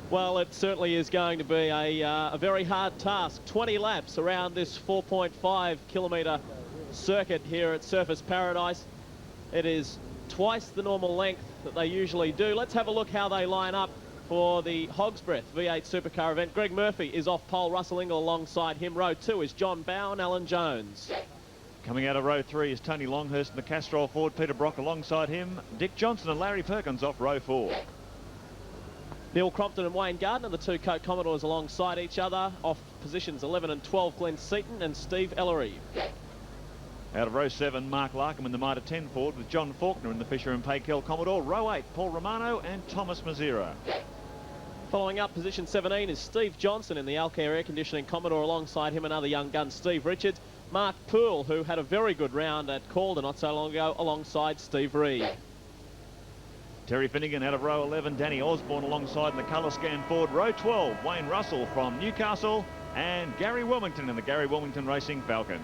Well, it certainly is going to be a very hard task. 20 laps around this 4.5 kilometre circuit here at Surfers Paradise. It is twice the normal length that they usually do. Let's have a look how they line up for the Hog's Breath V8 Supercar event. Greg Murphy is off pole, Russell Ingall alongside him. Row 2 is John Bowe and Alan Jones. Coming out of row 3 is Tony Longhurst and the Castrol Ford. Peter Brock alongside him. Dick Johnson and Larry Perkins off row 4. Neil Crompton and Wayne Gardner, the two Coke Commodores alongside each other. Off positions 11 and 12, Glenn Seaton and Steve Ellery. Out of row 7, Mark Larkham in the Mitre 10 Ford with John Faulkner in the Fisher and Paykel Commodore. Row 8, Paul Romano and Thomas Mazzira. Following up, position 17 is Steve Johnson in the Alcare Air Conditioning Commodore. Alongside him, another young gun, Steve Richards. Mark Poole, who had a very good round at Calder not so long ago, alongside Steve Reed. Terry Finnegan out of row 11, Danny Osborne alongside in the colour scan Ford. Row 12, Wayne Russell from Newcastle and Gary Wilmington in the Gary Wilmington Racing Falcon.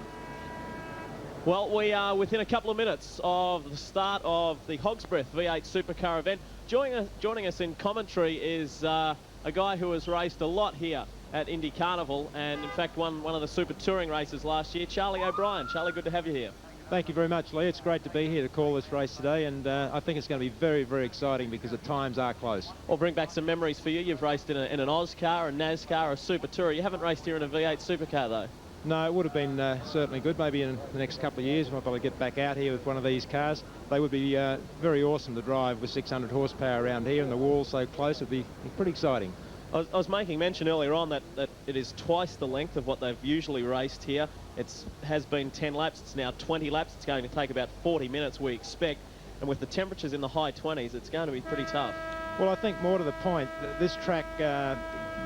Well, we are within a couple of minutes of the start of the Hog's Breath V8 Supercar event. Joining us in commentary is a guy who has raced a lot here at Indy Carnival and in fact won one of the Super Touring races last year, Charlie O'Brien. Charlie, good to have you here. Thank you very much, Lee. It's great to be here to call this race today, and I think it's going to be very, very exciting because the times are close. I'll bring back some memories for you. You've raced in an Oz car, a NASCAR, a Super Tourer. You haven't raced here in a V8 Supercar, though. No, it would have been certainly good. Maybe in the next couple of years, we'll probably get back out here with one of these cars. They would be very awesome to drive with 600 horsepower around here, and the wall's so close. It'd be pretty exciting. I was making mention earlier on that it is twice the length of what they've usually raced here. It has been 10 laps. It's now 20 laps. It's going to take about 40 minutes, we expect. And with the temperatures in the high 20s, it's going to be pretty tough. Well, I think more to the point, this track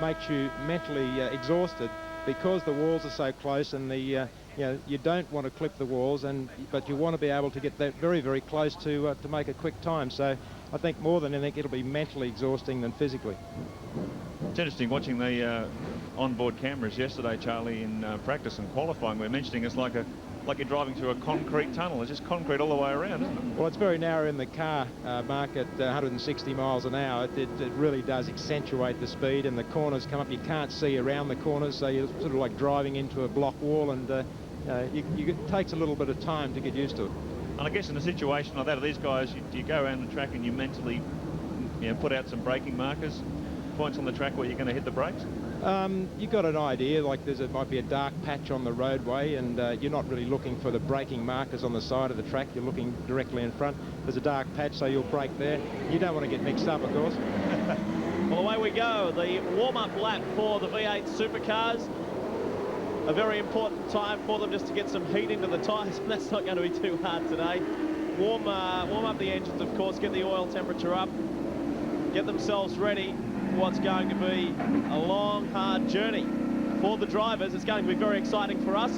makes you mentally exhausted because the walls are so close, and you don't want to clip the walls, but you want to be able to get that very, very close to make a quick time. So I think more than anything, it'll be mentally exhausting than physically. It's interesting watching the onboard cameras yesterday, Charlie, in practice and qualifying. We're mentioning it's like you're driving through a concrete tunnel. It's just concrete all the way around, isn't it? Well, it's very narrow in the car, Mark, at 160 miles an hour. It really does accentuate the speed, and the corners come up. You can't see around the corners, so you're sort of like driving into a block wall, and it takes a little bit of time to get used to it. And I guess in a situation like that, these guys, you go around the track and you mentally put out some braking markers, points on the track where you're going to hit the brakes? You've got an idea, like might be a dark patch on the roadway, and you're not really looking for the braking markers on the side of the track. You're looking directly in front. There's a dark patch, so you'll brake there. You don't want to get mixed up, of course. Well, away we go. The warm-up lap for the V8 Supercars. A very important time for them just to get some heat into the tyres, and that's not going to be too hard today. Warm up the engines, of course, get the oil temperature up, get themselves ready for what's going to be a long, hard journey for the drivers. It's going to be very exciting for us.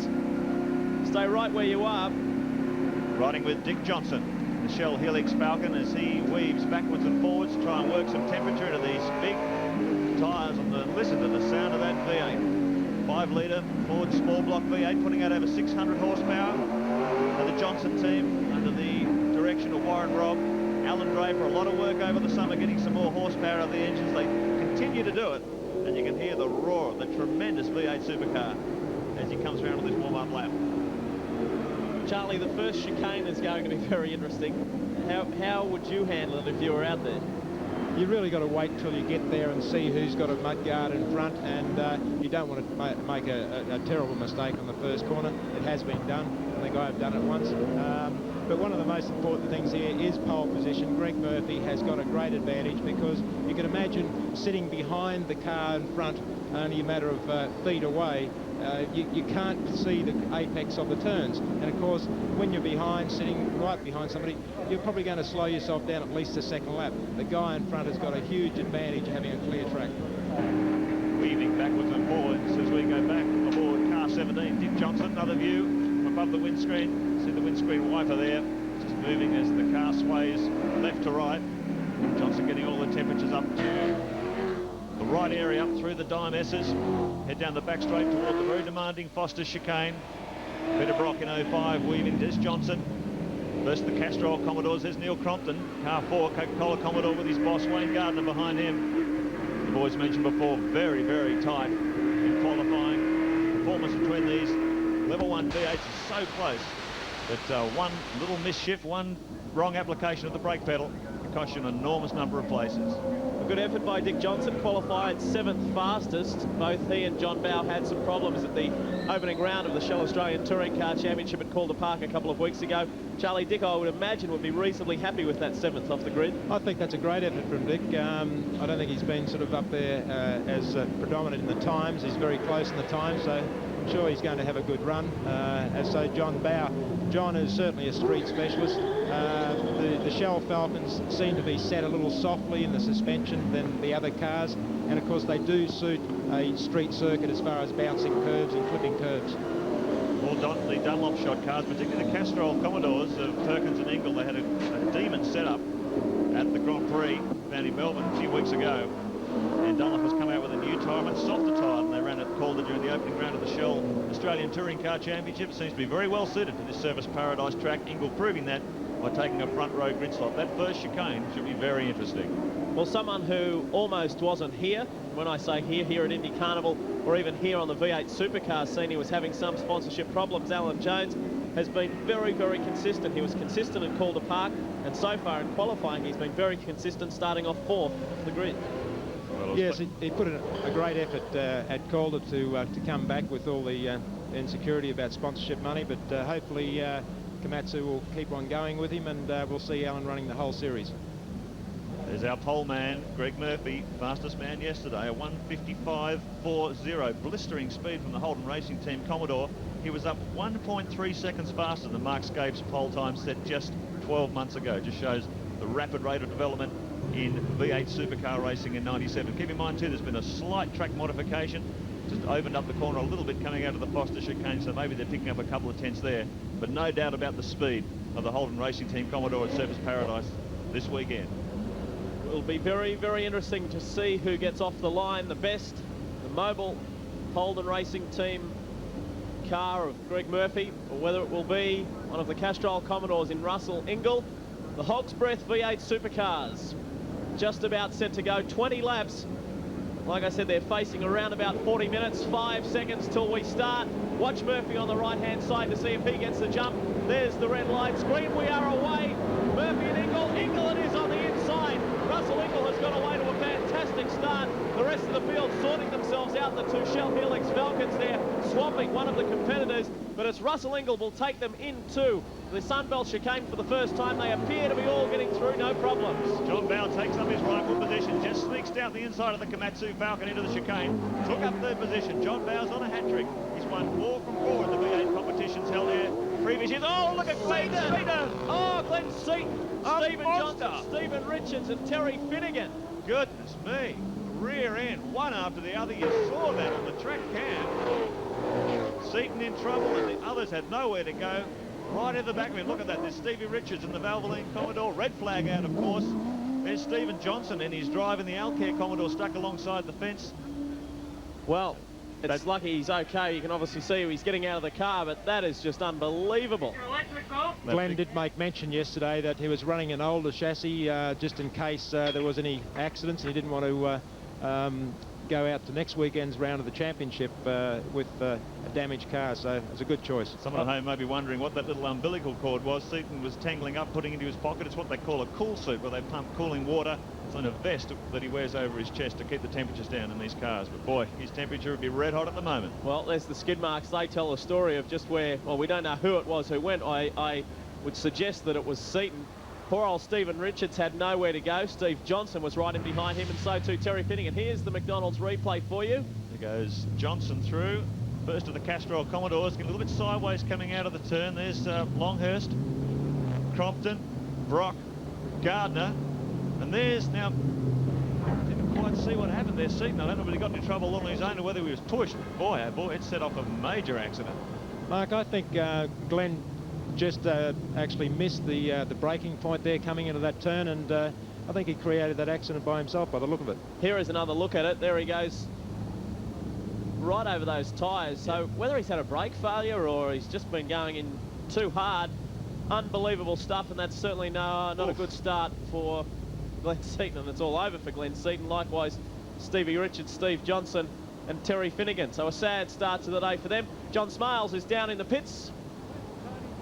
Stay right where you are. Riding with Dick Johnson, the Shell Helix Falcon, as he weaves backwards and forwards to try and work some temperature into these big tyres. Listen to the sound of that V8. 5-litre Ford small block V8 putting out over 600 horsepower. The Johnson team under the direction of Warren Robb, Alan Draper, a lot of work over the summer getting some more horsepower out of the engines. They continue to do it, and you can hear the roar of the tremendous V8 Supercar as he comes around on this warm-up lap. Charlie, the first chicane is going to be very interesting. How would you handle it if you were out there? You really got to wait till you get there and see who's got a mudguard in front, and you don't want to make a terrible mistake on the first corner. It has been done, and the guy have done it once. But one of the most important things here is pole position. Greg Murphy has got a great advantage because you can imagine sitting behind the car in front, only a matter of feet away. You can't see the apex of the turns, and of course when you're behind, sitting right behind somebody, you're probably going to slow yourself down at least a second lap. The guy in front has got a huge advantage of having a clear track. Weaving backwards and forwards as we go back aboard car 17. Dick Johnson, another view from above the windscreen. See the windscreen wiper there, just moving as the car sways left to right. Johnson getting all the temperatures up to the right area, up through the dime S's. Head down the back straight toward the very demanding Foster chicane. Peter Brock in 05, weaving Des Johnson. Versus the Castrol Commodores, there's Neil Crompton. Car 4, Coca-Cola Commodore with his boss Wayne Gardner behind him. boys mentioned before, very, very tight in qualifying. Performance between these level 1 V8s is so close that one little misshift, one wrong application of the brake pedal can cost you an enormous number of places. A good effort by Dick Johnson, qualified 7th fastest. Both he and John Bowe had some problems at the opening round of the Shell Australian Touring Car Championship at Calder Park a couple of weeks ago. Charlie, Dick, I would imagine, would be reasonably happy with that 7th off the grid. I think that's a great effort from Dick. I don't think he's been sort of up there as predominant in the times. He's very close in the times, so I'm sure he's going to have a good run. As so John Bowe. John is certainly a street specialist. The Shell Falcons seem to be set a little softly in the suspension than the other cars, and of course they do suit a street circuit as far as bouncing curves and clipping curves. Well, the Dunlop shot cars, particularly the Castrol Commodores of Perkins and Ingle, they had a demon setup at the Grand Prix down in Melbourne a few weeks ago, and Dunlop has come out with a new tyre, much softer tyre than they ran at Calder during the opening round of the Shell Australian Touring Car Championship. It seems to be very well suited to this Service Paradise track. Ingle proving that by taking a front row grid slot. That first chicane should be very interesting. Well, someone who almost wasn't here, when I say here at Indy Carnival, or even here on the V8 Supercar scene, he was having some sponsorship problems. Alan Jones has been very, very consistent. He was consistent at Calder Park, and so far in qualifying, he's been very consistent, starting off 4th off the grid. Well, yes, he put in a great effort at Calder to come back with all the insecurity about sponsorship money, but hopefully Komatsu will keep on going with him, and we'll see Alan running the whole series. There's our pole man, Greg Murphy, fastest man yesterday, a 1:55.40, blistering speed from the Holden Racing Team Commodore. He was up 1.3 seconds faster than Mark Scape's pole time set just 12 months ago. Just shows the rapid rate of development in V8 supercar racing in 97. Keep in mind too, there's been a slight track modification, just opened up the corner a little bit coming out of the Foster chicane, so maybe they're picking up a couple of tenths there. But no doubt about the speed of the Holden Racing Team Commodore at Service Paradise this weekend. It'll be very, very interesting to see who gets off the line the best. The mobile Holden Racing Team car of Greg Murphy, or whether it will be one of the Castrol Commodores in Russell Ingle. The Hog's Breath V8 Supercars just about set to go 20 laps. Like I said, they're facing around about 40 minutes, 5 seconds till we start. Watch Murphy on the right-hand side to see if he gets the jump. There's the red lights. Green, we are away. Murphy and Ingle. Ingle it is on the inside. Russell Ingle has got away to a fantastic start. The rest of the field sorting themselves out. The 2 Shell Helix Falcons there, swamping one of the competitors. But it's Russell Ingle will take them into the Sunbelt chicane for the first time. They appear to be all getting through, no problems. John Bowe takes up his rightful position, just sneaks down the inside of the Komatsu Falcon into the chicane, took up third position. John Bowe's on a hat-trick. He's won 4 from 4 in the V8 competitions held here previous years. Oh, look at Glenn Seaton! Oh, Glenn Seaton, Stephen Johnson, Stephen Richards and Terry Finnegan. Goodness me, rear end, one after the other. You saw that on the track cam. Seaton in trouble and the others had nowhere to go. Right in the back of him, look at that, there's Stevie Richards in the Valvoline Commodore, red flag out of course. There's Stephen Johnson and he's driving the Alcare Commodore stuck alongside the fence. Well, it's lucky he's okay. You can obviously see he's getting out of the car, but that is just unbelievable. Glenn did make mention yesterday that he was running an older chassis just in case there was any accidents, and he didn't want to go out to next weekend's round of the championship with a damaged car, so it's a good choice. Someone at home may be wondering what that little umbilical cord was. Seaton was tangling up, putting into his pocket. It's what they call a cool suit, where they pump cooling water. It's on a vest that he wears over his chest to keep the temperatures down in these cars. But boy, his temperature would be red hot at the moment. Well, there's the skid marks. They tell a story of just where, well, we don't know who it was who went. I would suggest that it was Seaton. Poor old Stephen Richards had nowhere to go. Steve Johnson was right in behind him, and so too Terry Finnegan. Here's the McDonald's replay for you. There goes Johnson through. First of the Castrol Commodores, getting a little bit sideways coming out of the turn. There's Longhurst, Crompton, Brock, Gardner, and there's now, didn't quite see what happened there. Seaton, I don't know whether he got into trouble on his own or whether he was pushed. Boy, oh boy, it set off a major accident. Mark, I think Glenn just actually missed the braking point there coming into that turn, and I think he created that accident by himself by the look of it. Here is another look at it. There he goes, right over those tyres. So whether he's had a brake failure or he's just been going in too hard, unbelievable stuff, and that's certainly not a good start for Glenn Seaton, and it's all over for Glenn Seaton. Likewise, Stevie Richards, Steve Johnson and Terry Finnegan. So a sad start to the day for them. John Smales is down in the pits.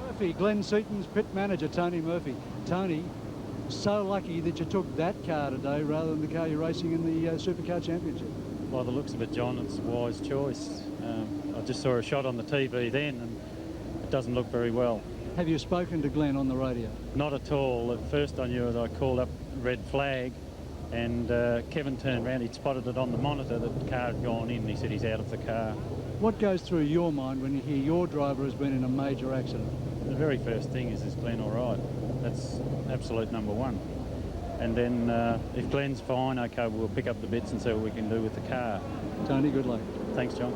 Murphy, Glenn Seaton's pit manager, Tony Murphy. Tony, so lucky that you took that car today rather than the car you're racing in the Supercar Championship. By the looks of it, John, it's a wise choice. I just saw a shot on the TV then and it doesn't look very well. Have you spoken to Glenn on the radio? Not at all. At first I knew it. I called up red flag and Kevin turned around. He'd spotted it on the monitor that the car had gone in. He said he's out of the car. What goes through your mind when you hear your driver has been in a major accident? The very first thing is Glenn all right? That's absolute number one. And then if Glenn's fine, okay, we'll pick up the bits and see what we can do with the car. Tony, good luck. Thanks, John.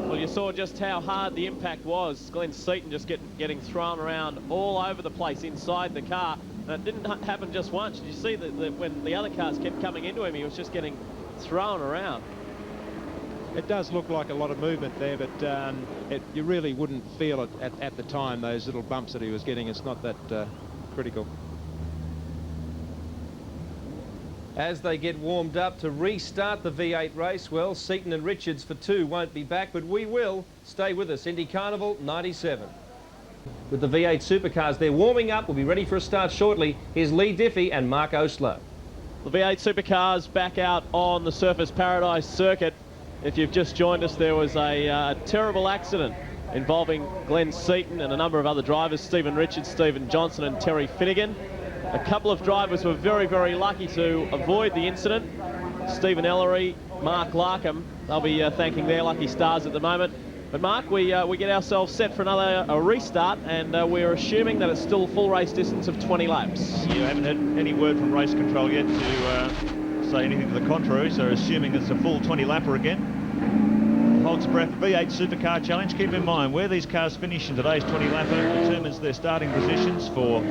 Well, you saw just how hard the impact was. Glenn Seaton just getting thrown around all over the place inside the car. And it didn't happen just once. Did you see that when the other cars kept coming into him, he was just getting thrown around? It does look like a lot of movement there, but you really wouldn't feel it at the time, those little bumps that he was getting. It's not that critical. As they get warmed up to restart the V8 race, well, Seaton and Richards for 2 won't be back, but we will. Stay with us. IndyCarnival 97. With the V8 Supercars, they're warming up. We'll be ready for a start shortly. Here's Lee Diffie and Mark Osler. The V8 Supercars back out on the Surfers Paradise circuit. If you've just joined us, there was a terrible accident involving Glenn Seaton and a number of other drivers, Stephen Richards, Stephen Johnson and Terry Finnegan. A couple of drivers were very, very lucky to avoid the incident. Stephen Ellery, Mark Larkham, they'll be thanking their lucky stars at the moment. But Mark, we get ourselves set for another restart, and we're assuming that it's still full race distance of 20 laps. You haven't had any word from race control yet to say anything to the contrary, so assuming it's a full 20 lapper again. Hog's Breath V8 Supercar Challenge. Keep in mind where these cars finish in today's 20 lapper determines their starting positions for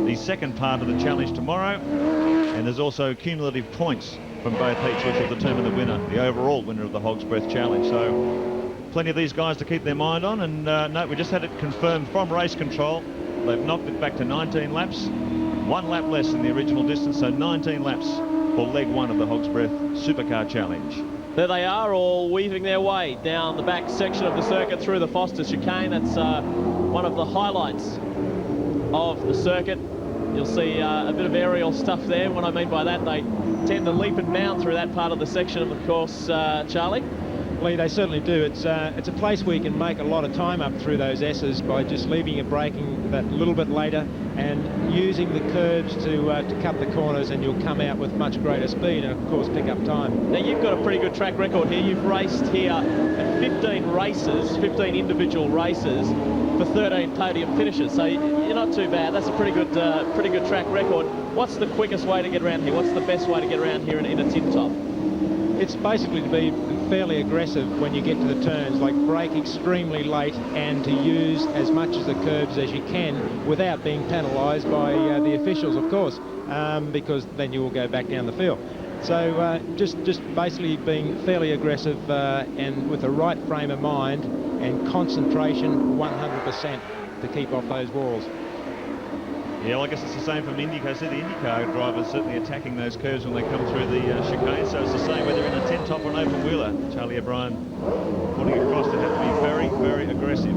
the second part of the challenge tomorrow, and there's also cumulative points from both heats which will determine the winner, the overall winner of the Hog's Breath Challenge. So plenty of these guys to keep their mind on, and no, we just had it confirmed from race control. They've knocked it back to 19 laps, 1 lap less than the original distance, so 19 laps for leg 1 of the Hog's Breath Supercar Challenge. There they are, all weaving their way down the back section of the circuit through the Foster chicane. That's one of the highlights of the circuit. You'll see a bit of aerial stuff there. What I mean by that, they tend to leap and bound through that part of the section of the course, Charlie. Lee, they certainly do. It's a place where you can make a lot of time up through those S's by just leaving your braking that little bit later and using the curves to cut the corners, and you'll come out with much greater speed and, of course, pick up time. Now, you've got a pretty good track record here. You've raced here at 15 races, 15 individual races for 13 podium finishes, so you're not too bad. That's a pretty good track record. What's the quickest way to get around here? What's the best way to get around here in a tin top? It's basically to be fairly aggressive when you get to the turns, like brake extremely late and to use as much of the curbs as you can without being penalised by the officials, of course, because then you will go back down the field. So just basically being fairly aggressive and with the right frame of mind and concentration 100% to keep off those walls. Yeah, well, I guess it's the same from IndyCar. See, the IndyCar drivers certainly attacking those curves when they come through the chicane, so it's the same whether in a 10 top or an open wheeler. Charlie O'Brien putting across to have to be very, very aggressive.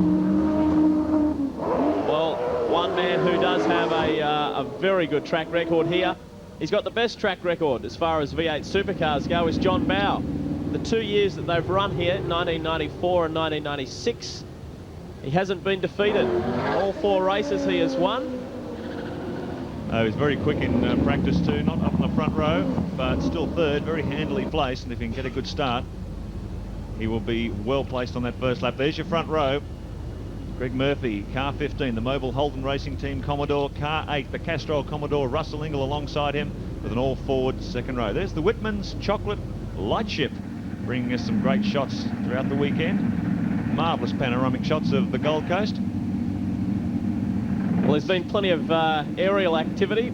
Well, one man who does have a very good track record here, he's got the best track record as far as V8 supercars go, is John Bowe. The 2 years that they've run here, 1994 and 1996, he hasn't been defeated. All 4 races he has won. He's very quick in practice too, not up in the front row, but still third, very handily placed, and if he can get a good start, he will be well placed on that first lap. There's your front row. Greg Murphy, car 15, the Mobile Holden Racing Team Commodore, car 8, the Castrol Commodore, Russell Ingall alongside him with an all-forward second row. There's the Whitman's Chocolate Lightship, bringing us some great shots throughout the weekend. Marvellous panoramic shots of the Gold Coast. Well, there's been plenty of aerial activity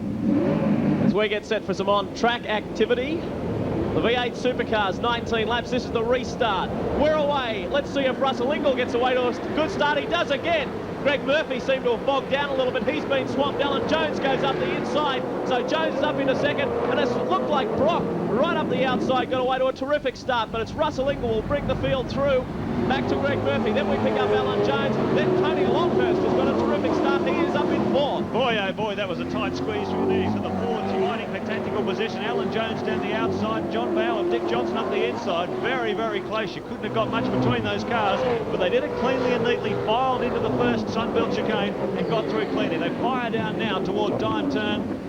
as we get set for some on-track activity. The V8 Supercars, 19 laps. This is the restart. We're away. Let's see if Russell Ingall gets away to a good start. He does again. Greg Murphy seemed to have bogged down a little bit. He's been swamped. Alan Jones goes up the inside. So Jones is up into second. And it's looked like Brock right up the outside got away to a terrific start. But it's Russell Ingall will bring the field through. Back to Greg Murphy. Then we pick up Alan Jones. Then Tony Longhurst has got a terrific start. He is up in fourth. Boy, oh boy, that was a tight squeeze from there to the forwards, fighting for tactical position. Alan Jones down the outside, John Bowe and Dick Johnson up the inside. Very, very close. You couldn't have got much between those cars, but they did it cleanly and neatly, filed into the first Sunbelt chicane and got through cleanly. They fire down now toward Dime Turn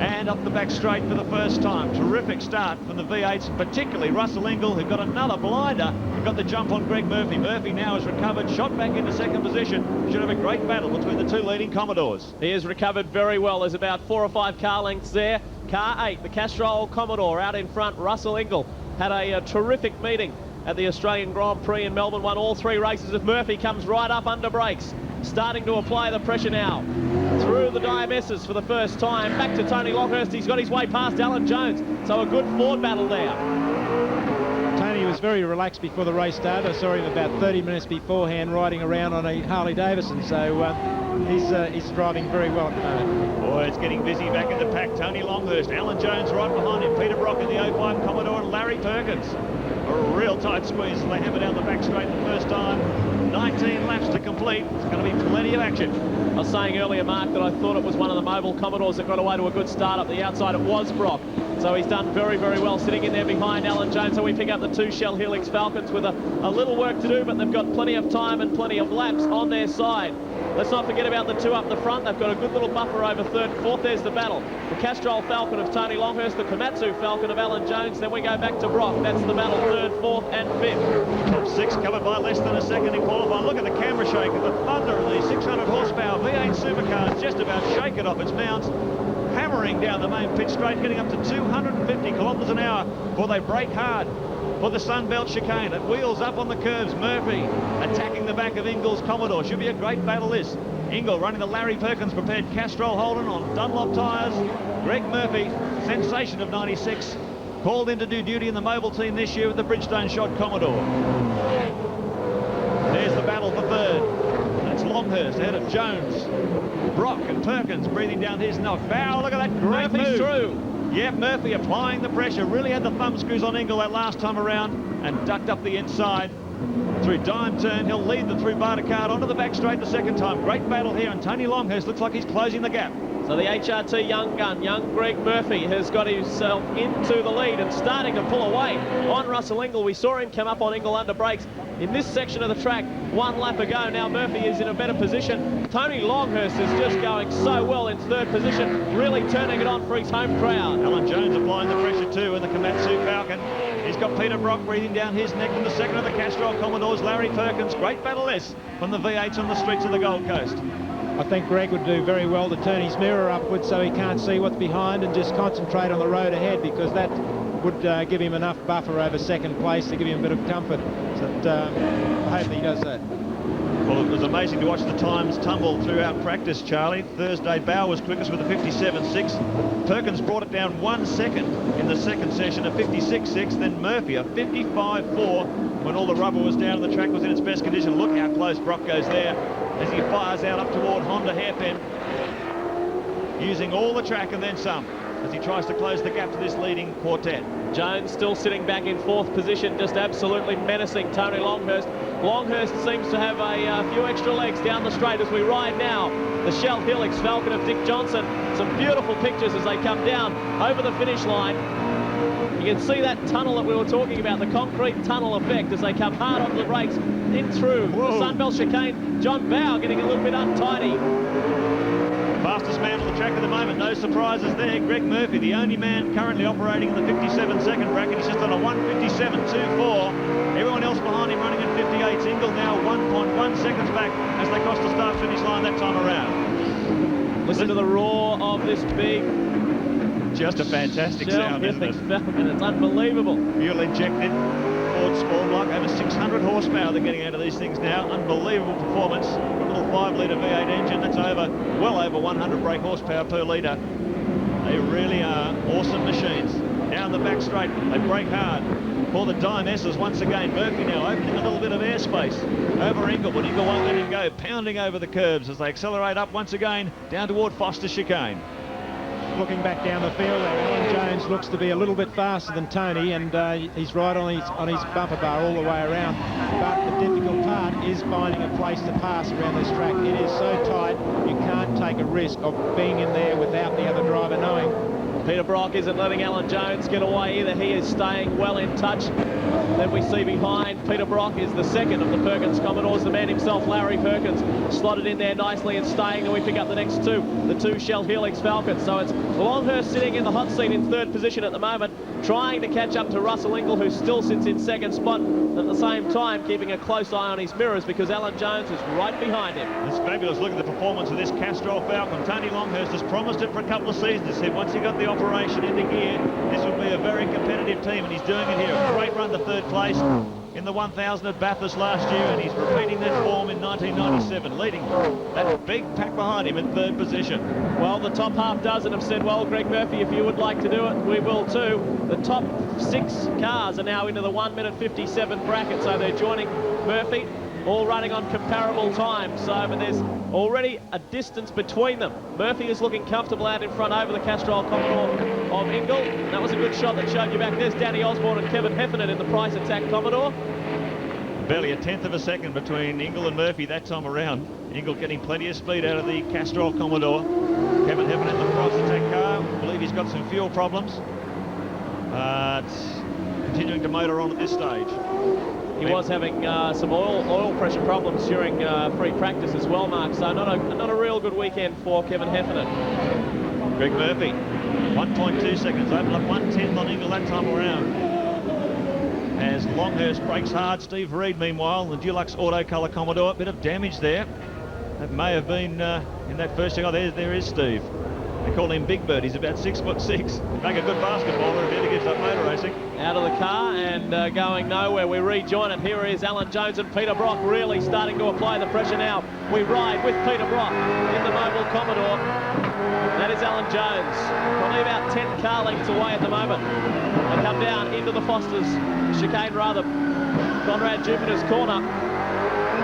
and up the back straight for the first time. Terrific start from the V8s, particularly Russell Ingall, who got another blinder and got the jump on Greg Murphy. Murphy now has recovered, shot back into second position. Should have a great battle between the two leading Commodores. He has recovered very well. There's about 4 or 5 car lengths there. Car 8, the Castrol Commodore out in front. Russell Ingall had a terrific meeting at the Australian Grand Prix in Melbourne, won all 3 races. If Murphy comes right up under brakes, starting to apply the pressure now. Through the DMSs for the first time. Back to Tony Longhurst. He's got his way past Alan Jones. So a good Ford battle there. Tony was very relaxed before the race started. I saw him about 30 minutes beforehand riding around on a Harley Davidson. So he's driving very well at the moment. Boy, it's getting busy back in the pack. Tony Longhurst, Alan Jones right behind him, Peter Brock in the 05 Commodore, and Larry Perkins. A real tight squeeze as they hammer down the back straight the first time. 19 laps to complete. It's going to be plenty of action. I was saying earlier, Mark, that I thought it was one of the mobile Commodores that got away to a good start up the outside. It was Brock. So he's done very, very well sitting in there behind Alan Jones. So we pick up the 2 Shell Helix Falcons with a little work to do, but they've got plenty of time and plenty of laps on their side. Let's not forget about the 2 up the front. They've got a good little buffer over third and fourth. There's the battle. The Castrol Falcon of Tony Longhurst, the Komatsu Falcon of Alan Jones. Then we go back to Brock. That's the battle, third, fourth and fifth. Top 6 covered by less than a second in qualifying. Look at the camera shake of the thunder of the 600 horsepower V8 Supercars just about shake it off its mounts. Hammering down the main pit straight, getting up to 250 kilometres an hour before they brake hard for the Sunbelt chicane. It wheels up on the curves. Murphy attacking the back of Ingall's Commodore. Should be a great battle this. Ingall running the Larry Perkins prepared Castrol Holden on Dunlop tyres. Greg Murphy, sensation of 96, called in to do duty in the mobile team this year with the Bridgestone shod Commodore. There's the battle for third. That's Longhurst ahead of Jones. Brock and Perkins breathing down his knock. Bow, look at that great Murphy's move. through. Yeah, Murphy applying the pressure. Really had the thumb screws on Ingall that last time around and ducked up the inside. Through Dime Turn, he'll lead the through Bartercard onto the back straight the second time. Great battle here, and Tony Longhurst looks like he's closing the gap. So the HRT young gun, young Greg Murphy, has got himself into the lead and starting to pull away on Russell Ingall. We saw him come up on Ingall under brakes in this section of the track 1 lap ago. Now Murphy is in a better position. Tony Longhurst is just going so well in third position, really turning it on for his home crowd. Alan Jones applying the pressure too in the Komatsu Falcon. He's got Peter Brock breathing down his neck from the second of the Castrol Commodores, Larry Perkins. Great battle this from the V8s on the streets of the Gold Coast. I think Greg would do very well to turn his mirror upwards so he can't see what's behind and just concentrate on the road ahead, because that would give him enough buffer over second place to give him a bit of comfort. So I hope he does that. Well, it was amazing to watch the times tumble throughout practice, Charlie. Thursday, Bowe was quickest with a 57.6. Perkins brought it down 1 second in the second session, a 56.6. Then Murphy, a 55.4 when all the rubber was down and the track was in its best condition. Look how close Brock goes there as he fires out up toward Honda Hairpin, using all the track and then some as he tries to close the gap to this leading quartet. Jones still sitting back in fourth position, just absolutely menacing Tony Longhurst. Longhurst seems to have a few extra legs down the straight as we ride now. The Shell Helix Falcon of Dick Johnson. Some beautiful pictures as they come down over the finish line. You can see that tunnel that we were talking about, the concrete tunnel effect as they come hard onto the brakes in through the Sunbelt chicane. John Bowe getting a little bit untidy. Fastest man on the track at the moment, no surprises there. Greg Murphy, the only man currently operating in the 57-second bracket. He's just on a 1:57.24. Everyone else behind him running at 58. Ingall now 1.1 seconds back as they cross the start-finish line that time around. Listen to the roar of this big... Just a fantastic sound, isn't it? Falcon. It's unbelievable. Fuel injected. Ford Sport Block, over 600 horsepower they're getting out of these things now. Unbelievable performance. A little 5-litre V8 engine that's well over 100 brake horsepower per litre. They really are awesome machines. Down the back straight, they brake hard. for the Dimesses once again. Murphy now opening a little bit of airspace over Ingle, but Ingle won't let him go, pounding over the curbs as they accelerate up once again down toward Foster chicane. Looking back down the field there, Alan Jones looks to be a little bit faster than Tony, and he's right on his bumper bar all the way around. But the difficult part is finding a place to pass around this track. It is so tight, you can't take a risk of being in there without the other driver knowing. Peter Brock isn't letting Alan Jones get away either. He is staying well in touch. Then we see behind Peter Brock is the second of the Perkins Commodores, the man himself, Larry Perkins, slotted in there nicely and staying. Then we pick up the next two, the two Shell Helix Falcons. So it's Longhurst sitting in the hot seat in third position at the moment, trying to catch up to Russell Ingle, who still sits in second spot, at the same time keeping a close eye on his mirrors because Alan Jones is right behind him. It's fabulous. Look at the performance of this Castrol Falcon. Tony Longhurst has promised it for a couple of seasons. He said once he got the operation into gear, this would be a very competitive team, and he's doing it here. A great run to third place in the 1000 at Bathurst last year, and he's repeating that form in 1997, leading that big pack behind him in third position. Well, the top half dozen have said, well, Greg Murphy, if you would like to do it, we will too. The top 6 cars are now into the 1 minute 57 bracket, so they're joining Murphy, all running on comparable times. So, but there's already a distance between them. Murphy is looking comfortable out in front over the Castrol Commodore of Ingle. That was a good shot that showed you back. There's Danny Osborne and Kevin Heffernan in the Price Attack Commodore. Barely a tenth of a second between Ingle and Murphy that time around. Ingle getting plenty of speed out of the Castrol Commodore. Kevin Heffernan in the Price Attack car. I believe he's got some fuel problems. It's continuing to motor on at this stage. He was having some oil pressure problems during free practice as well, Mark. So not a real good weekend for Kevin Heffernan. Greg Murphy, 1.2 seconds, opened up 1/10 on Ingle that time around. As Longhurst brakes hard, Steve Reed, meanwhile, the Dulux Auto Colour Commodore, a bit of damage there. That may have been in that first thing. Oh, there is Steve. They call him Big Bird. He's about 6'6". Make a good basketballer if he ever gets up motor racing. Out of the car and going nowhere. We rejoin it. Here is Alan Jones and Peter Brock really starting to apply the pressure now. We ride with Peter Brock in the Mobile Commodore. That is Alan Jones. Probably about 10 car lengths away at the moment. They come down into the Foster's chicane, rather. Conrad Jupiter's corner.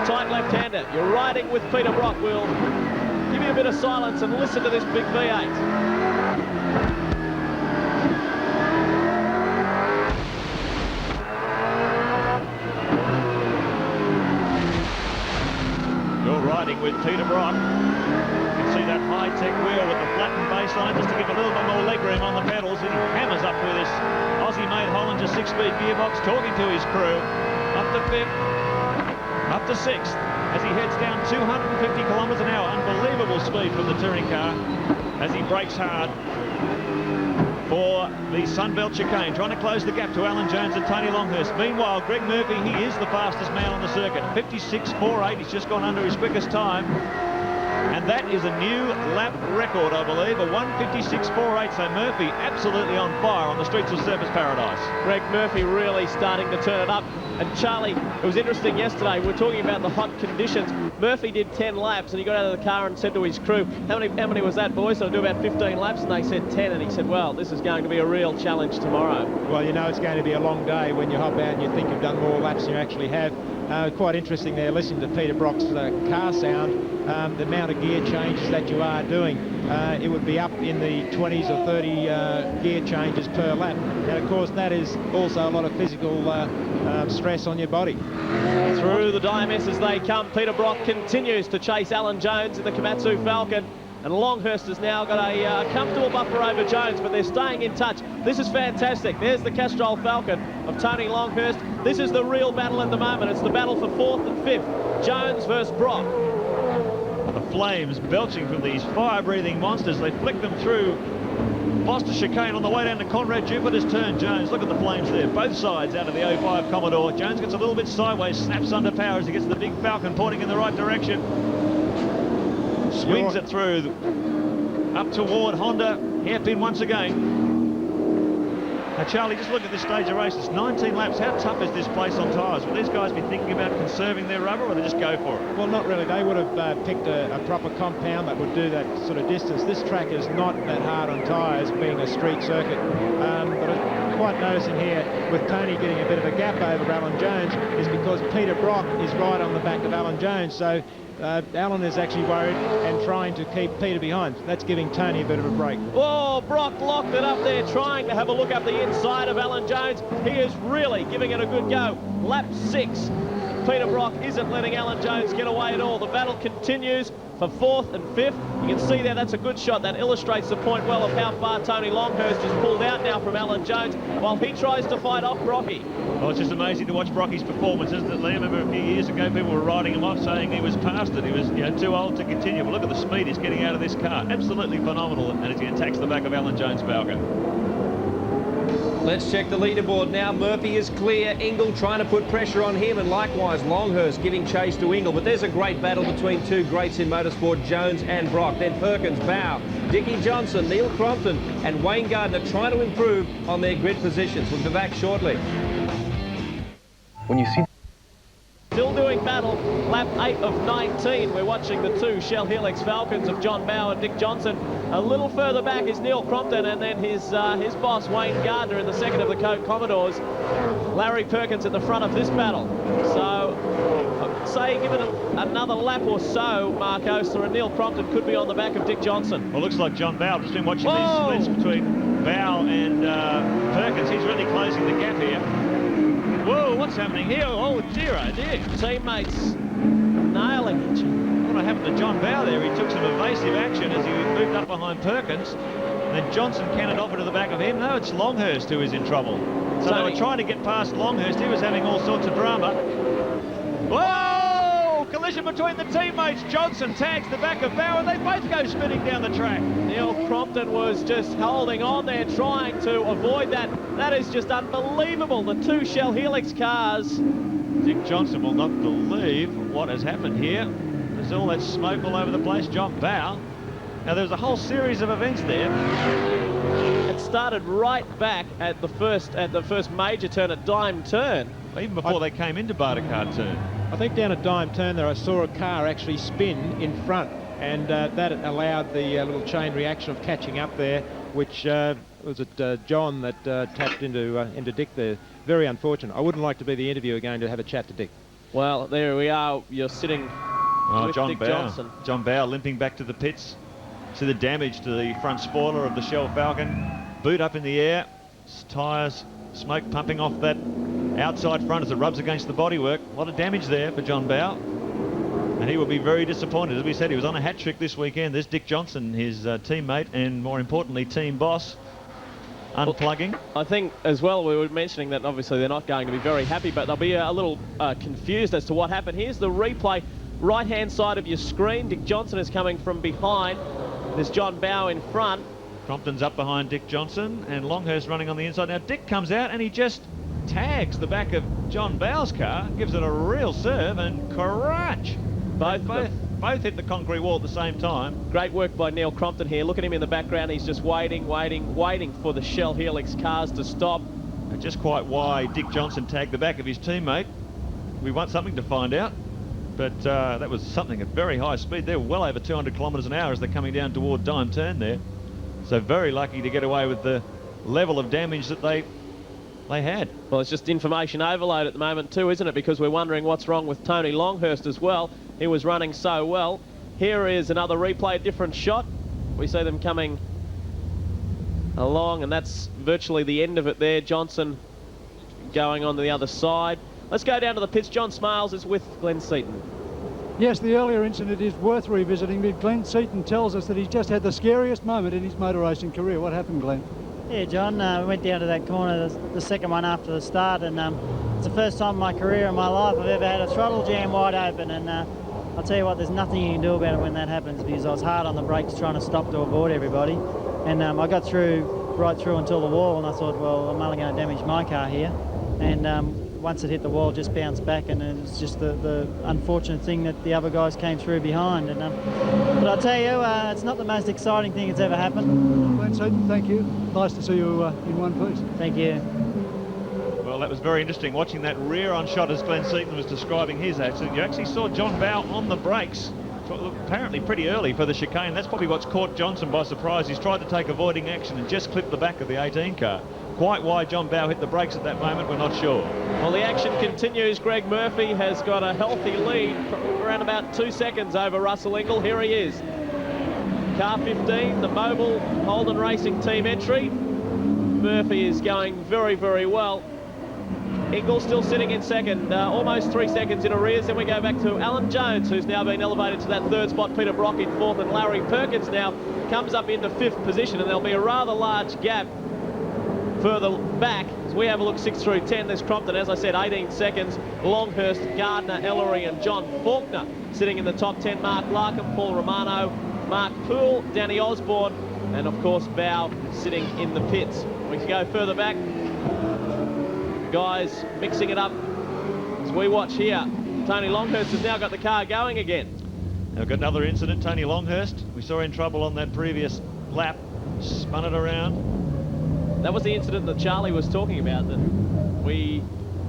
Tight left-hander. You're riding with Peter Brock. We'll give you a bit of silence and listen to this big V8. You're riding with Peter Brock. You can see that high-tech wheel with the flattened baseline just to give a little bit more leg room on the pedals. And he hammers up through this Aussie-made Hollinger 6-speed gearbox, talking to his crew. Up to 5th, up to 6th. As he heads down 250 kilometres an hour. Unbelievable speed from the touring car as he brakes hard for the Sunbelt chicane, trying to close the gap to Alan Jones and Tony Longhurst. Meanwhile, Greg Murphy, he is the fastest man on the circuit. 56.48, he's just gone under his quickest time. And that is a new lap record, I believe, a 1:56.48. So Murphy absolutely on fire on the streets of Surfers Paradise. Greg Murphy really starting to turn it up. And Charlie, it was interesting yesterday, we were talking about the hot conditions. Murphy did 10 laps and he got out of the car and said to his crew, how many was that, boys? So I'll do about 15 laps, and they said 10, and he said, well, this is going to be a real challenge tomorrow. Well, you know it's going to be a long day when you hop out and you think you've done more laps than you actually have. Quite interesting there, listening to Peter Brock's car sound, the amount of gear changes that you are doing. It would be up in the 20s or 30 gear changes per lap. And of course that is also a lot of physical stress on your body. Through the DMS as they come, Peter Brock continues to chase Alan Jones in the Komatsu Falcon. And Longhurst has now got a comfortable buffer over Jones, but they're staying in touch. This is fantastic. There's the Castrol Falcon of Tony Longhurst. This is the real battle at the moment. It's the battle for 4th and 5th. Jones versus Brock. The flames belching from these fire-breathing monsters. They flick them through Foster chicane on the way down to Conrad Jupiter's turn. Jones, look at the flames there. Both sides out of the 05 Commodore. Jones gets a little bit sideways, snaps under power as he gets the big Falcon pointing in the right direction. Swings it through up toward Honda. Hairpin once again. Now, Charlie, just look at this stage of race. It's 19 laps. How tough is this place on tyres? Will these guys be thinking about conserving their rubber, or they just go for it? Well, not really. They would have picked a proper compound that would do that sort of distance. This track is not that hard on tyres, being a street circuit. But quite noticing here with Tony getting a bit of a gap over Alan Jones is because Peter Brock is right on the back of Alan Jones. So Alan is actually worried and trying to keep Peter behind. That's giving Tony a bit of a break. Oh, Brock locked it up there, trying to have a look up the inside of Alan Jones. He is really giving it a good go. Lap 6. Peter Brock isn't letting Alan Jones get away at all. The battle continues for 4th and 5th. You can see there, that's a good shot. That illustrates the point well of how far Tony Longhurst is pulled out now from Alan Jones while he tries to fight off Brocky. Well, it's just amazing to watch Brocky's performance, isn't it, Liam? I remember a few years ago people were writing him off saying he was past it. He was, too old to continue. But look at the speed he's getting out of this car. Absolutely phenomenal. And as he attacks the back of Alan Jones' Falcon. Let's check the leaderboard now. Murphy is clear. Ingle trying to put pressure on him, and likewise Longhurst giving chase to Ingle. But there's a great battle between two greats in motorsport, Jones and Brock. Then Perkins, Bow, Dickie Johnson, Neil Crompton and Wayne Gardner trying to improve on their grid positions. We'll be back shortly. When you see Still doing battle, lap 8 of 19. We're watching the two Shell Helix Falcons of John Bow and Dick Johnson. A little further back is Neil Crompton, and then his boss Wayne Gardner in the second of the Coke Commodores. Larry Perkins at the front of this battle. So, say give it another lap or so, Marco, so Neil Crompton could be on the back of Dick Johnson. Well, looks like John Bow, just been watching these splits between Bow and Perkins. He's really closing the gap here. Whoa, what's happening here? Oh, dear, oh dear. Teammates nailing each other. What happened to John Bow there? He took some evasive action as he moved up behind Perkins. And then Johnson cannoned off into the back of him. No, it's Longhurst who is in trouble. So they were trying to get past Longhurst. He was having all sorts of drama. Whoa! Collision between the teammates. Johnson tags the back of Bow and they both go spinning down the track. Neil Crompton was just holding on there, trying to avoid that. That is just unbelievable. The two Shell Helix cars. Dick Johnson will not believe what has happened here. There's all that smoke all over the place. John Bow. Now, there was a whole series of events there. It started right back at the first major turn at Dime Turn. Even before they came into Bartercard Turn. I think down at Dime Turn there I saw a car actually spin in front, and that allowed the little chain reaction of catching up there, which was it John that tapped into Dick there. Very unfortunate. I wouldn't like to be the interviewer going to have a chat to Dick. Well, there we are. You're sitting with John Dick Bow. Johnson. John Bow limping back to the pits. See the damage to the front spoiler of the Shell Falcon. Boot up in the air. Tyres, smoke pumping off that outside front as it rubs against the bodywork. A lot of damage there for John Bow. And he will be very disappointed. As we said, he was on a hat trick this weekend. There's Dick Johnson, his teammate, and more importantly, team boss, unplugging. I think as well we were mentioning that obviously they're not going to be very happy, but they'll be a little confused as to what happened. Here's the replay, right-hand side of your screen. Dick Johnson is coming from behind. There's John Bow in front. Crompton's up behind Dick Johnson and Longhurst running on the inside. Now Dick comes out and he just tags the back of John Bow's car, gives it a real serve, and crunch. Both hit the concrete wall at the same time. Great work by Neil Crompton here. Look at him in the background. He's just waiting for the Shell Helix cars to stop. Just quite why Dick Johnson tagged the back of his teammate, we want something to find out. But that was something at very high speed. They're well over 200 kilometres an hour as they're coming down toward Dime Turn there. So very lucky to get away with the level of damage that they had. Well, it's just information overload at the moment too, isn't it? Because we're wondering what's wrong with Tony Longhurst as well. He was running so well. Here is another replay, different shot. We see them coming along, and that's virtually the end of it there. Johnson going on to the other side. Let's go down to the pits. John Smales is with Glenn Seaton. Yes, the earlier incident is worth revisiting, but Glenn Seaton tells us that he's just had the scariest moment in his motor racing career. What happened, Glenn? Yeah, John, we went down to that corner, the second one after the start, and it's the first time in my career and my life I've ever had a throttle jam wide open, and I'll tell you what, there's nothing you can do about it when that happens, because I was hard on the brakes trying to stop to avoid everybody, and I got right through until the wall, and I thought, well, I'm only going to damage my car here, and once it hit the wall, just bounced back, and it was just the unfortunate thing that the other guys came through behind. And but I'll tell you, it's not the most exciting thing that's ever happened. Glenn Seaton, thank you. Nice to see you in one piece. Thank you. Well, that was very interesting, watching that rear-on shot as Glenn Seaton was describing his accident. You actually saw John Bow on the brakes, apparently pretty early for the chicane. That's probably what's caught Johnson by surprise. He's tried to take avoiding action and just clipped the back of the 18 car. quite why John Bowe hit the brakes at that moment, we're not sure. Well, the action continues. Greg Murphy has got a healthy lead for around about 2 seconds over Russell Ingall. Here he is. Car 15, the Mobile Holden Racing Team entry. Murphy is going very, very well. Ingall still sitting in second, almost 3 seconds in arrears. Then we go back to Alan Jones, who's now been elevated to that third spot. Peter Brock in fourth, and Larry Perkins now comes up into fifth position, and there'll be a rather large gap further back as we have a look 6 through 10. There's Crompton, as I said, 18 seconds. Longhurst, Gardner, Ellery and John Faulkner sitting in the top 10. Mark Larkham, Paul Romano, Mark Poole, Danny Osborne, and of course Bowe sitting in the pits. We can go further back. Guys mixing it up as we watch here. Tony Longhurst has now got the car going again. Now we've got another incident. Tony Longhurst, we saw in trouble on that previous lap, spun it around. That was the incident that Charlie was talking about that we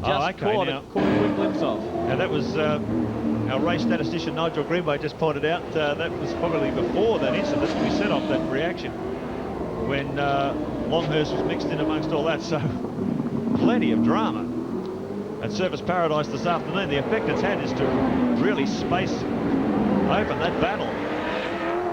just caught a quick glimpse of. Now that was our race statistician Nigel Greenway just pointed out that was probably before that incident. We set off that reaction when Longhurst was mixed in amongst all that. So plenty of drama at Surfers Paradise this afternoon. The effect it's had is to really space open that battle.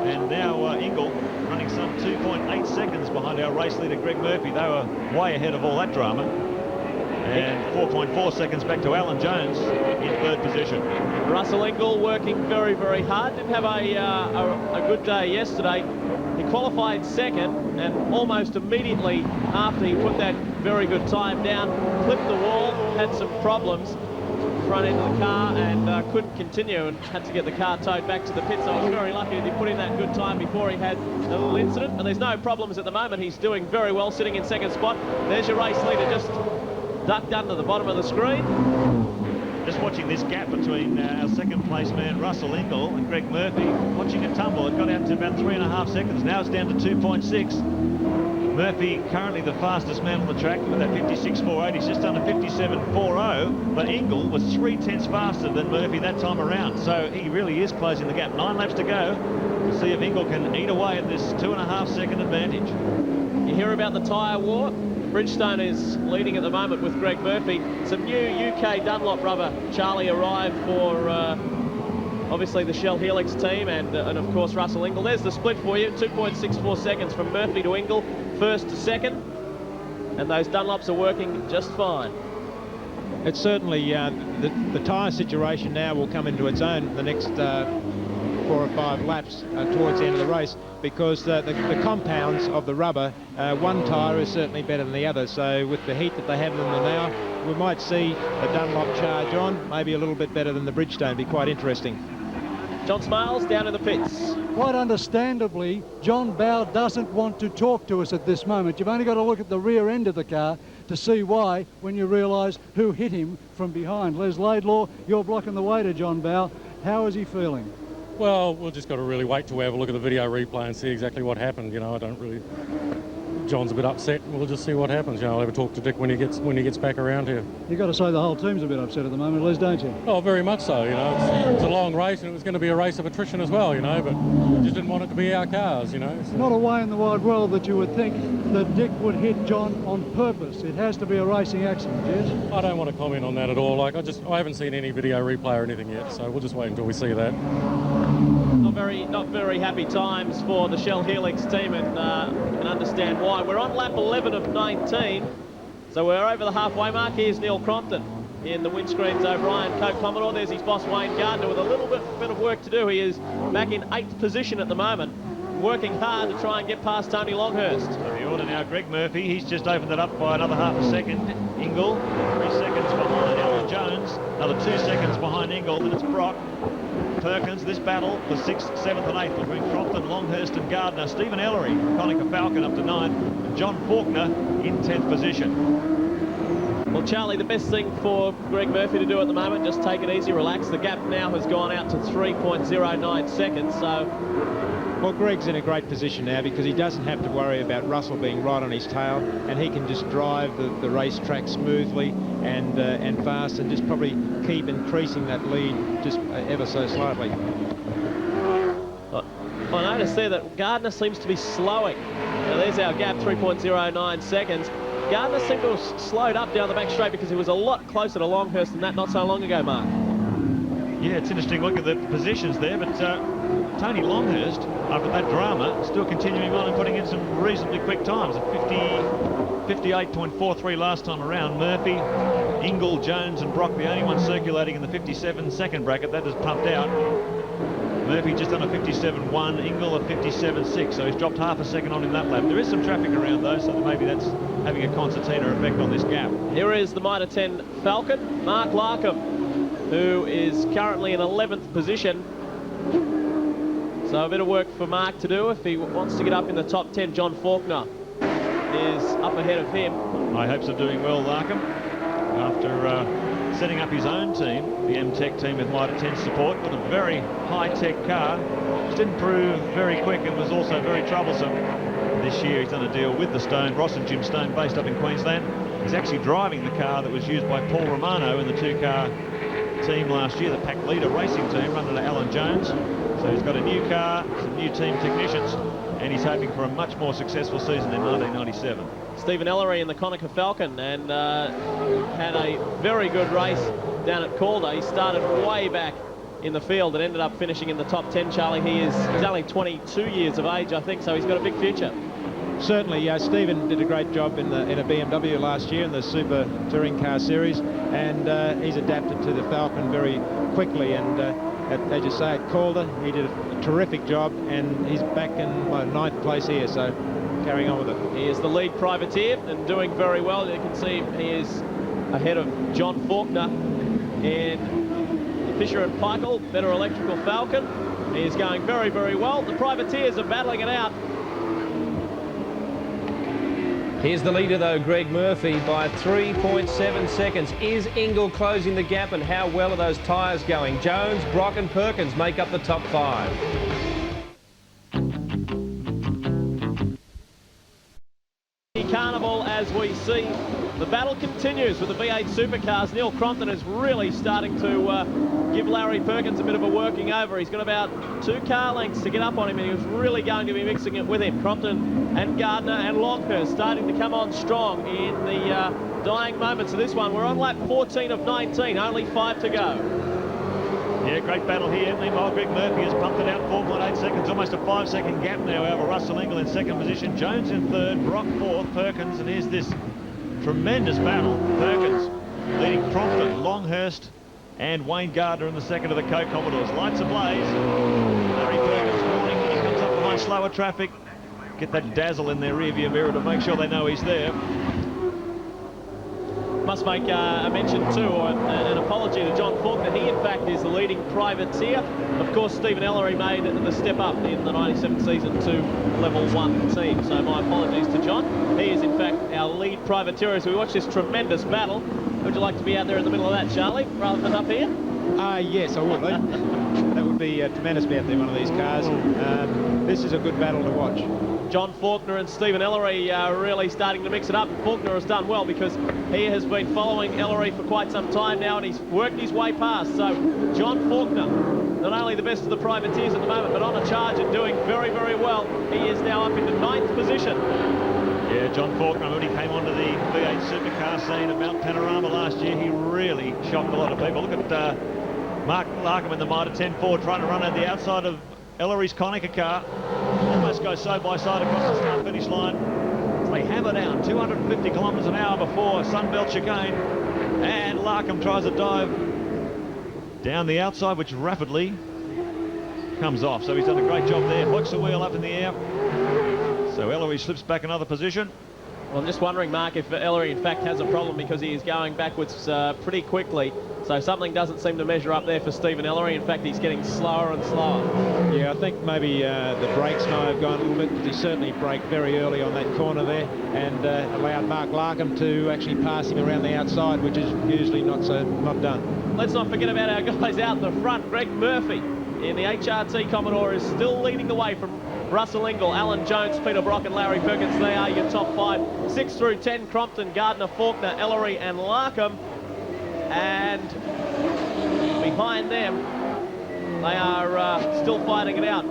And now Ingall running some 2.8 seconds behind our race leader Greg Murphy. They were way ahead of all that drama. And 4.4 seconds back to Alan Jones in third position. Russell Ingall working very, very hard. Didn't have a good day yesterday. He qualified second, and almost immediately after he put that very good time down, clipped the wall, had some problems front end of the car, and couldn't continue and had to get the car towed back to the pit. So I was very lucky that he put in that good time before he had a little incident. And there's no problems at the moment. He's doing very well, sitting in second spot. There's your race leader just ducked under the bottom of the screen. Just watching this gap between our second place man Russell Ingall and Greg Murphy, watching it tumble. It got out to about 3.5 seconds. Now it's down to 2.6. Murphy currently the fastest man on the track with that 56.48. He's just under 57.40, but Ingall was 0.3 faster than Murphy that time around. So he really is closing the gap. 9 laps to go to see if Ingall can eat away at this 2.5 second advantage. You hear about the tyre war? Bridgestone is leading at the moment with Greg Murphy. Some new UK Dunlop rubber, Charlie, arrived for obviously the Shell Helix team and of course Russell Ingall. There's the split for you, 2.64 seconds from Murphy to Ingall, first to second, and those Dunlops are working just fine. It's certainly the tyre situation now will come into its own the next 4 or 5 laps towards the end of the race, because the compounds of the rubber, one tyre is certainly better than the other. So with the heat that they have in them now, we might see a Dunlop charge on, maybe a little bit better than the Bridgestone. Be quite interesting. John Smales down in the pits. Quite understandably, John Bowe doesn't want to talk to us at this moment. You've only got to look at the rear end of the car to see why when you realise who hit him from behind. Les Laidlaw, you're blocking the way to John Bowe. How is he feeling? Well, we'll just got to really wait till we have a look at the video replay and see exactly what happened. You know, I don't really... John's a bit upset. We'll just see what happens. You know, I'll have a talk to Dick when he gets back around here. You've got to say the whole team's a bit upset at the moment, Les, don't you? Oh, very much so. You know, it's a long race and it was going to be a race of attrition as well. You know, but we just didn't want it to be our cars. You know. So. Not a way in the wide world that you would think that Dick would hit John on purpose. It has to be a racing accident, yes? I don't want to comment on that at all. Like, I haven't seen any video replay or anything yet, so we'll just wait until we see that. Not very happy times for the Shell Helix team, and you can understand why. We're on lap 11 of 19, so we're over the halfway mark. Here's Neil Crompton in the windscreens O'Brien Coke Commodore. There's his boss Wayne Gardner with a little bit of work to do. He is back in 8th position at the moment, working hard to try and get past Tony Longhurst. So the order now, Greg Murphy, he's just opened it up by another half a second. Ingall, 3 seconds behind Alan Jones, another 2 seconds behind Ingall, then it's Brock. Perkins. This battle for 6th, 7th and 8th between Crompton, Longhurst and Gardner. Stephen Ellery, Konica Falcon up to 9th, and John Faulkner in 10th position. Well, Charlie, the best thing for Greg Murphy to do at the moment, just take it easy, relax. The gap now has gone out to 3.09 seconds, so... Well, Greg's in a great position now because he doesn't have to worry about Russell being right on his tail, and he can just drive the racetrack smoothly and fast, and just probably keep increasing that lead just ever so slightly. I noticed there that Gardner seems to be slowing. Now there's our gap, 3.09 seconds. Gardner seemed to have slowed up down the back straight because he was a lot closer to Longhurst than that not so long ago, Mark. Yeah, it's interesting look at the positions there, but Tony Longhurst, after that drama, still continuing on and putting in some reasonably quick times. At 58.43 last time around. Murphy, Ingle, Jones and Brock, the only ones circulating in the 57-second bracket. That is pumped out. Murphy just on a 57.1, Ingle a 57.6, so he's dropped half a second on in that lap. There is some traffic around though, so maybe that's having a concertina effect on this gap. Here is the Mitre 10 Falcon, Mark Larkham, who is currently in 11th position. So a bit of work for Mark to do if he wants to get up in the top 10. John Faulkner is up ahead of him. High hopes of doing well, Larkham, after setting up his own team, the M-Tech team with Mitre 10 support, with a very high-tech car, which didn't prove very quick and was also very troublesome. This year he's done a deal with the Stone, Ross and Jim Stone, based up in Queensland. He's actually driving the car that was used by Paul Romano in the two-car team last year, the Pack Leader racing team, run under Alan Jones. So he's got a new car, some new team technicians, and he's hoping for a much more successful season in 1997. Stephen Ellery in the Konica Falcon, and had a very good race down at Calder. He started way back in the field and ended up finishing in the top 10, Charlie. He's only 22 years of age, I think, so he's got a big future. Certainly, Stephen did a great job in a BMW last year in the Super Touring Car Series, and he's adapted to the Falcon very quickly. And as you say, at Calder, he did a terrific job, and he's back in 9th place here, so carrying on with it. He is the lead privateer and doing very well. You can see he is ahead of John Faulkner in the Fisher & Paykel Better Electrical Falcon. He is going very, very well. The privateers are battling it out. Here's the leader though, Greg Murphy, by 3.7 seconds. Is Ingle closing the gap, and how well are those tyres going? Jones, Brock and Perkins make up the top 5. Carnival, as we see, the battle continues with the V8 supercars. Neil Crompton is really starting to give Larry Perkins a bit of a working over. He's got about 2 car lengths to get up on him, and he's really going to be mixing it with him. Crompton and Gardner and Longhurst starting to come on strong in the dying moments of this one. We're on lap 14 of 19, only 5 to go. Yeah, great battle here. Meanwhile, Greg Murphy has pumped it out 4.8 seconds, almost a 5-second gap now over Russell Ingle in 2nd position. Jones in 3rd, Brock 4th, Perkins, and here's this tremendous battle. Perkins leading Crompton, Longhurst and Wayne Gardner in the 2nd of the Co-Commodores. Lights ablaze. Larry Perkins warning, he comes up behind slower traffic. Get that dazzle in their rearview mirror to make sure they know he's there. Must make a mention too, or an apology to John Faulkner. He in fact is the leading privateer. Of course, Stephen Ellery made the step up in the 97 season to level 1 team, so my apologies to John. He is in fact our lead privateer as we watch this tremendous battle. Would you like to be out there in the middle of that, Charlie, rather than up here? Yes, I would. That would be tremendous to be out there in one of these cars. This is a good battle to watch. John Faulkner and Stephen Ellery are really starting to mix it up. Faulkner has done well because he has been following Ellery for quite some time now, and he's worked his way past. So John Faulkner, not only the best of the privateers at the moment, but on a charge and doing very, very well. He is now up into 9th position. Yeah, John Faulkner, when he came onto the V8 supercar scene at Mount Panorama last year, he really shocked a lot of people. Look at Mark Larkham in the Mitre 10 Ford trying to run at the outside of Ellery's Konica car. Almost go side by side across the start-finish line. They hammer down 250 kilometres an hour before Sunbelt chicane, and Larkham tries a dive down the outside, which rapidly comes off. So he's done a great job there. Hooks the wheel up in the air. So Ellery slips back another position. Well, I'm just wondering, Mark, if Ellery in fact has a problem because he is going backwards pretty quickly. So something doesn't seem to measure up there for Stephen Ellery. In fact, he's getting slower and slower. Yeah, I think maybe the brakes may have gone a little bit. He certainly braked very early on that corner there and allowed Mark Larkham to actually pass him around the outside, which is usually not done. Let's not forget about our guys out the front. Greg Murphy in the HRT Commodore is still leading the way from Russell Ingle, Alan Jones, Peter Brock and Larry Perkins. They are your top 5. 6 through 10, Crompton, Gardner, Faulkner, Ellery and Larkham. And behind them, they are still fighting it out.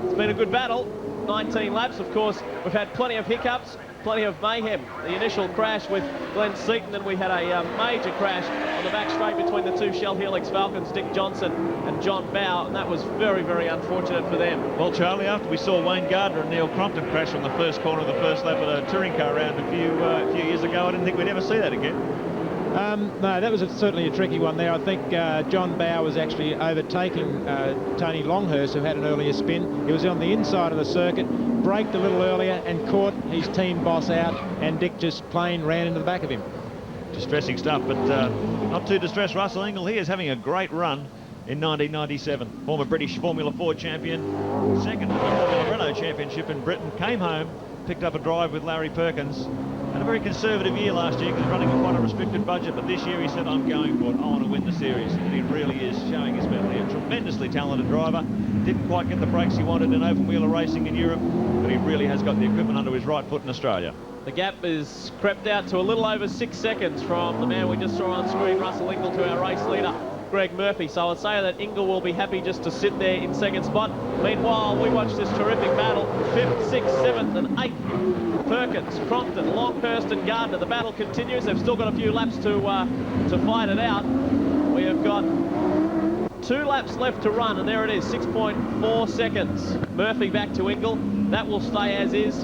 It's been a good battle. 19 laps, of course. We've had plenty of hiccups. plenty of mayhem. The initial crash with Glenn Seaton, and we had a major crash on the back straight between the two Shell Helix Falcons, Dick Johnson and John Bowe, and that was very, very unfortunate for them. Well, Charlie, after we saw Wayne Gardner and Neil Crompton crash on the first corner of the first lap at a touring car round a few years ago, I didn't think we'd ever see that again. No, that was certainly a tricky one there. I think John Bowe was actually overtaking Tony Longhurst, who had an earlier spin. He was on the inside of the circuit, braked a little earlier and caught his team boss out, and Dick just plain ran into the back of him. Distressing stuff, but not too distressed. Russell Ingall, he is having a great run in 1997. Former British Formula 4 champion, second in the Formula Renault Championship in Britain, came home, picked up a drive with Larry Perkins. Had a very conservative year last year because running on quite a restricted budget, but this year he said, I'm going for it, I want to win the series, and he really is showing his mettle here. Tremendously talented driver, didn't quite get the brakes he wanted in open wheeler racing in Europe, but he really has got the equipment under his right foot in Australia. The gap is crept out to a little over 6 seconds from the man we just saw on screen, Russell Ingall, to our race leader, Greg Murphy. So I'd say that Ingall will be happy just to sit there in second spot. Meanwhile, we watch this terrific battle. 5th, 6th, 7th and 8th. Perkins, Crompton, Longhurst and Gardner. The battle continues. They've still got a few laps to fight it out. We have got 2 laps left to run, and there it is, 6.4 seconds. Murphy back to Ingall. That will stay as is,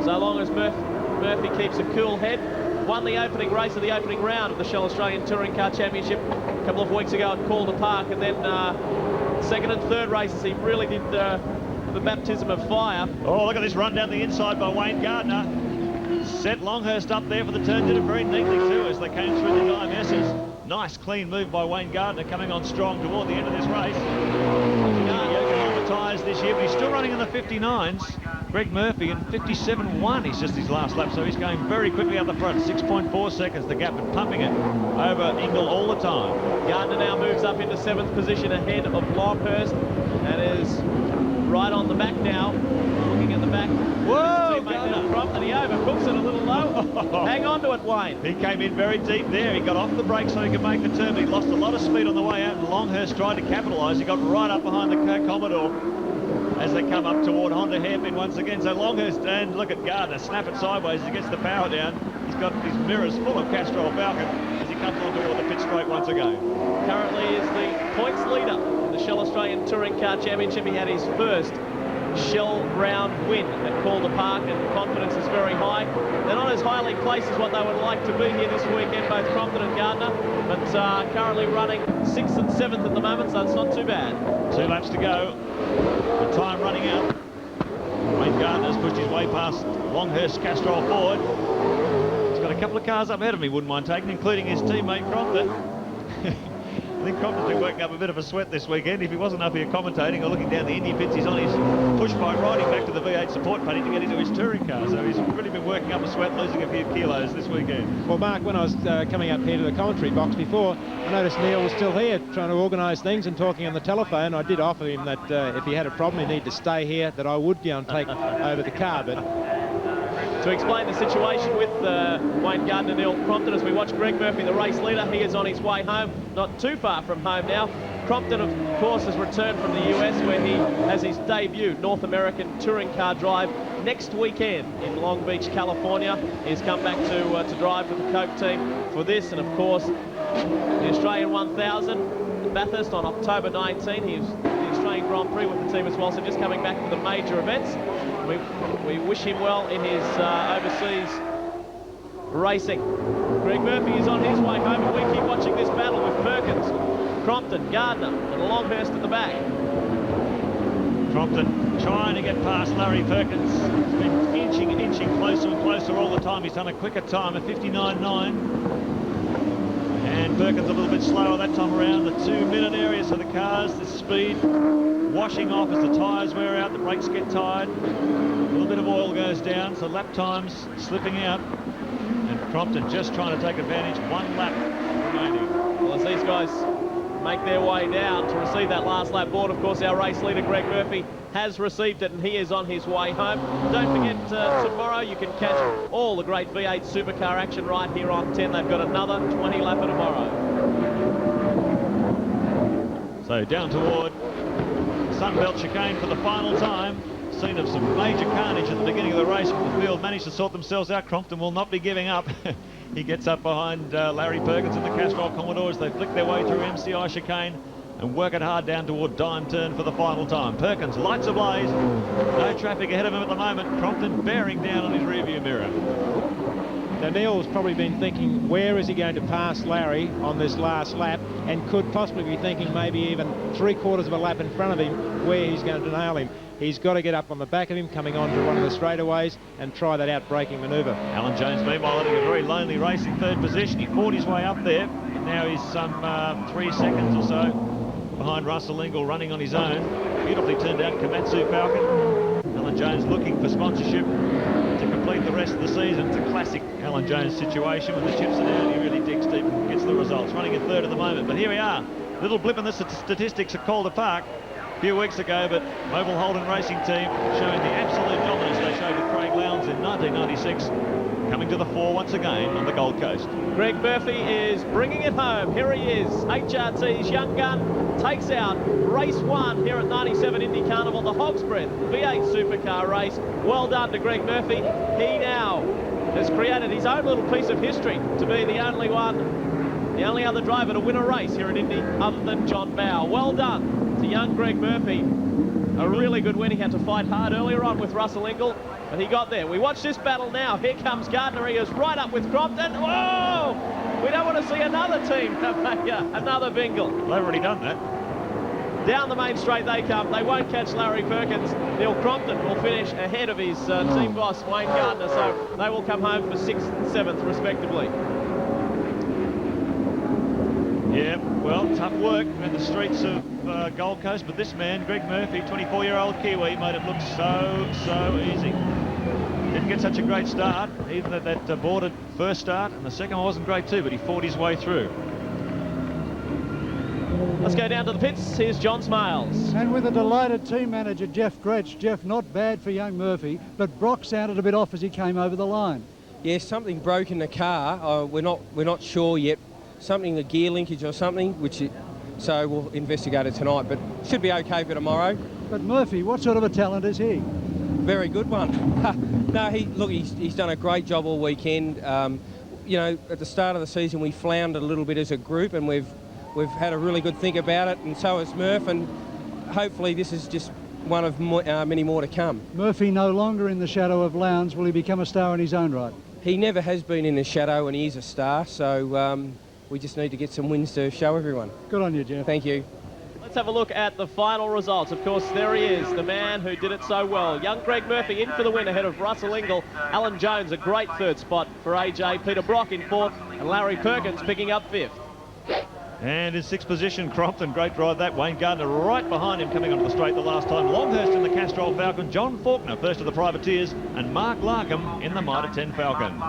so long as Murphy keeps a cool head. Won the opening race of the opening round of the Shell Australian Touring Car Championship a couple of weeks ago at Calder Park, and then second and third races he really did the baptism of fire. Oh, look at this run down the inside by Wayne Gardner. Set Longhurst up there for the turn, did it very neatly too as they came through the IMSs. Nice clean move by Wayne Gardner, coming on strong toward the end of this race. Gardner on the tyres this year, but he's still running in the 59s. Greg Murphy in 57.1, he's just his last lap, so he's going very quickly up the front. 6.4 seconds, the gap, and pumping it over Ingall all the time. Gardner now moves up into 7th position ahead of Longhurst and is right on the back now. Looking at the back. Whoa, and he overcooks it a little low. Hang on to it, Wayne. He came in very deep there. He got off the brake so he could make the turn, but he lost a lot of speed on the way out, and Longhurst tried to capitalise. He got right up behind the Commodore as they come up toward Honda hairpin once again. So Longhurst, and look at Gardner, snap it sideways as he gets the power down. He's got his mirrors full of Castrol Falcon as he comes on toward the pit straight once again. Currently is the points leader in the Shell Australian Touring Car Championship. He had his first Shell round win at Calder Park, and confidence is very high. They're not as highly placed as what they would like to be here this weekend, both Crompton and Gardner, but currently running 6th and 7th at the moment, so it's not too bad. 2 laps to go. The time running out. Wayne Gardner's pushed his way past Longhurst Castrol forward. He's got a couple of cars up ahead of me, wouldn't mind taking, including his teammate Crompton. I think Crompton's been working up a bit of a sweat this weekend. If he wasn't up here commentating or looking down the Indy pits, he's on his push bike riding back to the V8 support paddy to get into his touring car. So he's really been working up a sweat, losing a few kilos this weekend. Well, Mark, when I was coming up here to the commentary box before, I noticed Neil was still here trying to organise things and talking on the telephone. I did offer him that if he had a problem, he'd need to stay here, that I would go and take over the car. But to explain the situation with Wayne Gardner, Neil Crompton, as we watch Greg Murphy, the race leader, he is on his way home, not too far from home now. Crompton, of course, has returned from the US, where he has his debut North American touring car drive next weekend in Long Beach, California. He's come back to drive with the Coke team for this, and of course, the Australian 1000 at Bathurst on October 19. He's the Australian Grand Prix with the team as well, so just coming back for the major events. We wish him well in his overseas racing. Greg Murphy is on his way home, and we keep watching this battle with Perkins, Crompton, Gardner and Longhurst at the back. Crompton trying to get past Larry Perkins. He's been inching closer and closer all the time. He's done a quicker time of 59.9. And Perkins a little bit slower that time around. The 2-minute area, so the cars, the speed washing off as the tyres wear out, the brakes get tired. A little bit of oil goes down, so lap times slipping out. And Crompton just trying to take advantage. 1 lap remaining. Well, as these guys make their way down to receive that last lap board, of course, our race leader, Greg Murphy, has received it, and he is on his way home. Don't forget, tomorrow you can catch all the great V8 Supercar action right here on 10. They've got another 20-lapper tomorrow. So down toward Sunbelt chicane for the final time. scene of some major carnage at the beginning of the race. The field managed to sort themselves out. Crompton will not be giving up. He gets up behind Larry Perkins and the Castrol Commodores. They flick their way through MCI chicane and work it hard down toward Dime Turn for the final time. Perkins, lights ablaze. No traffic ahead of him at the moment. Crompton bearing down on his rearview mirror. Now, Neil's probably been thinking, where is he going to pass Larry on this last lap, and could possibly be thinking maybe even 3/4 of a lap in front of him where he's going to nail him. He's got to get up on the back of him, coming onto one of the straightaways, and try that out-braking manoeuvre. Alan Jones, meanwhile, having a very lonely race in third position. He fought his way up there. Now he's some 3 seconds or so behind Russell Ingall, running on his own. Beautifully turned out Komatsu Falcon. Alan Jones looking for sponsorship to complete the rest of the season. It's a classic Alan Jones situation. When the chips are down, he really digs deep and gets the results. Running in third at the moment, but here we are. Little blip in the statistics at Calder Park a few weeks ago, but Mobile Holden Racing Team showing the absolute dominance they showed with Craig Lowndes in 1996, coming to the fore once again on the Gold Coast. Greg Murphy is bringing it home. Here he is, HRT's young gun, takes out race 1 here at 97 Indy Carnival, the Hog's Breath V8 Supercar race. Well done to Greg Murphy. He now has created his own little piece of history to be the only other driver to win a race here at Indy other than John Bowe. Well done to young Greg Murphy. A really good win. He had to fight hard earlier on with Russell Ingall, but he got there. We watch this battle now. Here comes Gardner. He is right up with Crompton. Whoa! We don't want to see another team have another bingle. They've already done that. Down the main straight they come. They won't catch Larry Perkins. Neil Crompton will finish ahead of his team boss, Wayne Gardner, so they will come home for 6th and 7th, respectively. Yeah, well, tough work in the streets of Gold Coast, but this man, Greg Murphy, 24-year-old Kiwi, made it look so easy. Didn't get such a great start, even at that aborted first start, and the second one wasn't great too, but he fought his way through. Let's go down to the pits. Here's John Smales. And with a delighted team manager, Jeff Gretsch. Jeff, not bad for young Murphy, but Brock sounded a bit off as he came over the line. Yeah, something broke in the car. We're not sure yet. Something, the gear linkage or something, so we'll investigate it tonight, but should be okay for tomorrow. But Murphy, what sort of a talent is he? Very good one. No, he's done a great job all weekend. You know, at the start of the season we floundered a little bit as a group, and we've had a really good think about it, and so has Murph, and hopefully this is just one of many more to come. Murphy no longer in the shadow of Lowndes. Will he become a star in his own right? He never has been in the shadow, and he is a star, so we just need to get some wins to show everyone. Good on you, Jeff. Thank you. Let's have a look at the final results. Of course, there he is, the man who did it so well. Young Greg Murphy in for the win ahead of Russell Ingall. Alan Jones, a great third spot for AJ. Peter Brock in 4th, and Larry Perkins picking up 5th. And in 6th position, Crompton, great drive that. Wayne Gardner right behind him, coming onto the straight the last time. Longhurst in the Castrol Falcon, John Faulkner first of the Privateers, and Mark Larkham in the Mitre 10 Falcon.